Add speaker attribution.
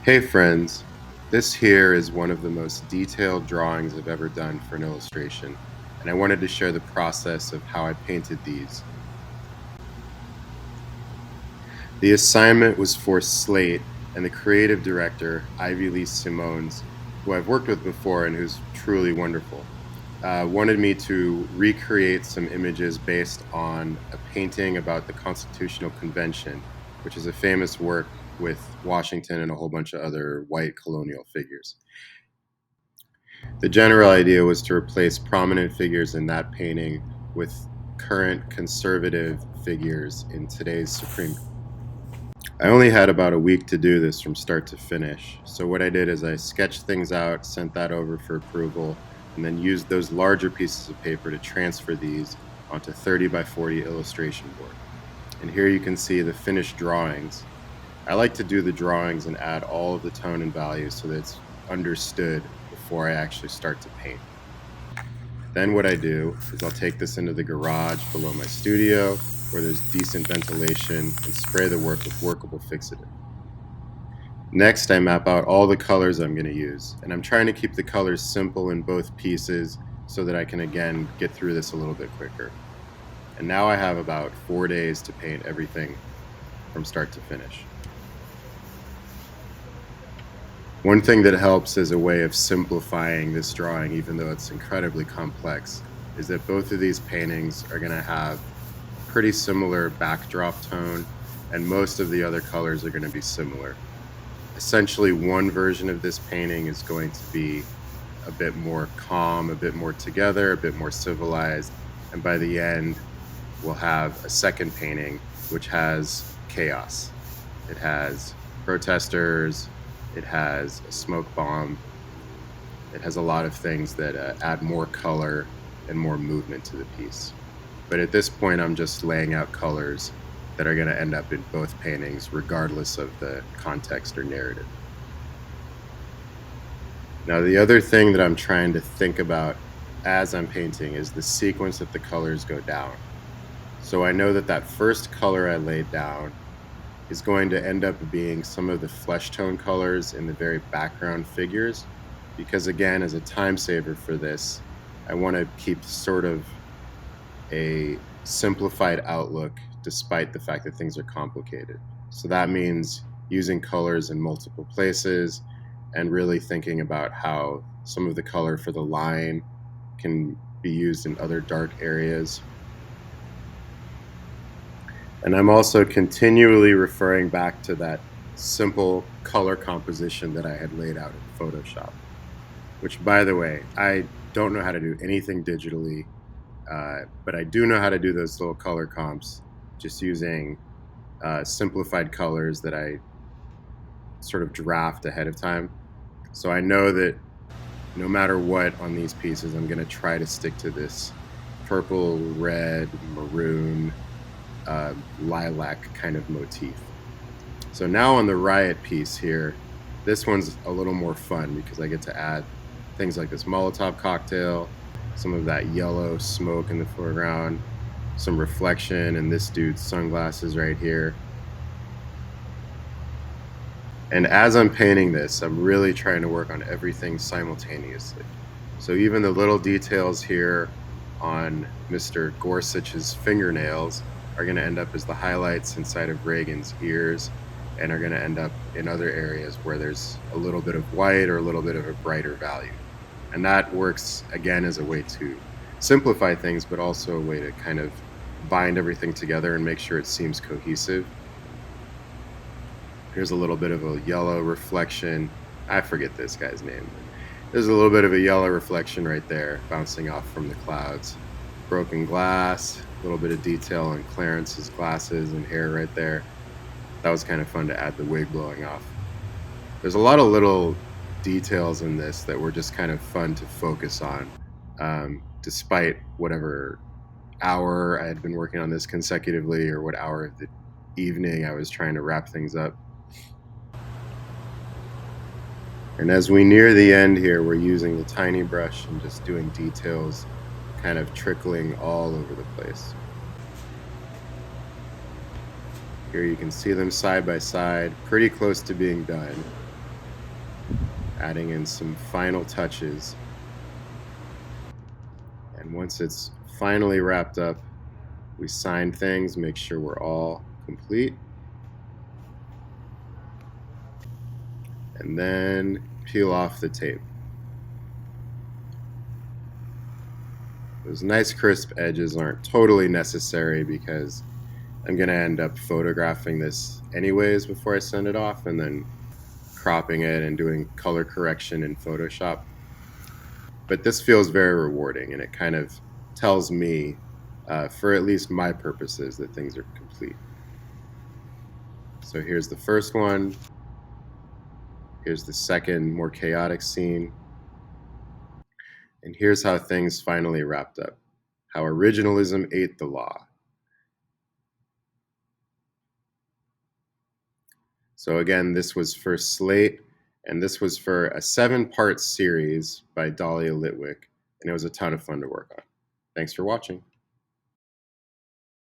Speaker 1: Hey friends, this here is one of the most detailed drawings I've ever done for an illustration, and I wanted to share the process of how I painted these. The assignment was for Slate, and the creative director, Ivy Lee Simones, who I've worked with before and who's truly wonderful, wanted me to recreate some images based on a painting about the Constitutional Convention, which is a famous work with Washington and a whole bunch of other white colonial figures. The general idea was to replace prominent figures in that painting with current conservative figures in today's Supreme Court. I only had about a week to do this from start to finish. So what I did is I sketched things out, sent that over for approval, and then used those larger pieces of paper to transfer these onto 30 by 40 illustration board. And here you can see the finished drawings. I like to do the drawings and add all of the tone and values so that it's understood before I actually start to paint. Then what I do is I'll take this into the garage below my studio where there's decent ventilation and spray the work with workable fixative. Next, I map out all the colors I'm going to use, and I'm trying to keep the colors simple in both pieces so that I can again get through this a little bit quicker. And now I have about 4 days to paint everything from start to finish. One thing that helps as a way of simplifying this drawing, even though it's incredibly complex, is that both of these paintings are going to have pretty similar backdrop tone, and most of the other colors are going to be similar. Essentially, one version of this painting is going to be a bit more calm, a bit more together, a bit more civilized, and by the end, we'll have a second painting which has chaos. It has protestors, it has a smoke bomb, it has a lot of things that add more color and more movement to the piece. But at this point, I'm just laying out colors that are going to end up in both paintings, regardless of the context or narrative. Now, the other thing that I'm trying to think about as I'm painting is the sequence that the colors go down. So I know that that first color I laid down is going to end up being some of the flesh tone colors in the very background figures, because again, as a time saver for this, I want to keep sort of a simplified outlook despite the fact that things are complicated. So that means using colors in multiple places and really thinking about how some of the color for the line can be used in other dark areas. And I'm also continually referring back to that simple color composition that I had laid out in Photoshop, which, by the way, I don't know how to do anything digitally. But I do know how to do those little color comps just using simplified colors that I sort of draft ahead of time. So I know that no matter what on these pieces, I'm going to try to stick to this purple, red, maroon, lilac kind of motif. So now on the riot piece here, this one's a little more fun because I get to add things like this Molotov cocktail, some of that yellow smoke in the foreground, some reflection, and this dude's sunglasses right here. And as I'm painting this, I'm really trying to work on everything simultaneously. So even the little details here on Mr. Gorsuch's fingernails are going to end up as the highlights inside of Reagan's ears, and are going to end up in other areas where there's a little bit of white or a little bit of a brighter value. And that works, again, as a way to simplify things, but also a way to kind of bind everything together and make sure it seems cohesive. Here's a little bit of a yellow reflection. I forget this guy's name. There's a little bit of a yellow reflection right there, bouncing off from the clouds. Broken glass, a little bit of detail on Clarence's glasses and hair right there. That was kind of fun to add the wig blowing off. There's a lot of little details in this that were just kind of fun to focus on, despite whatever hour I had been working on this consecutively or what hour of the evening I was trying to wrap things up. And as we near the end here, we're using the tiny brush and just doing details kind of trickling all over the place. Here you can see them side by side, pretty close to being done. adding in some final touches. And once it's finally wrapped up, we sign things, make sure we're all complete, and then peel off the tape. Those nice crisp edges aren't totally necessary because I'm going to end up photographing this anyways before I send it off, and then cropping it and doing color correction in Photoshop. But this feels very rewarding, and it kind of tells me, for at least my purposes, that things are complete. So here's the first one. Here's the second, more chaotic scene. And here's how things finally wrapped up. How originalism ate the law. So again, this was for Slate, and this was for a 7-part series by Dahlia Litwick, and it was a ton of fun to work on. Thanks for watching.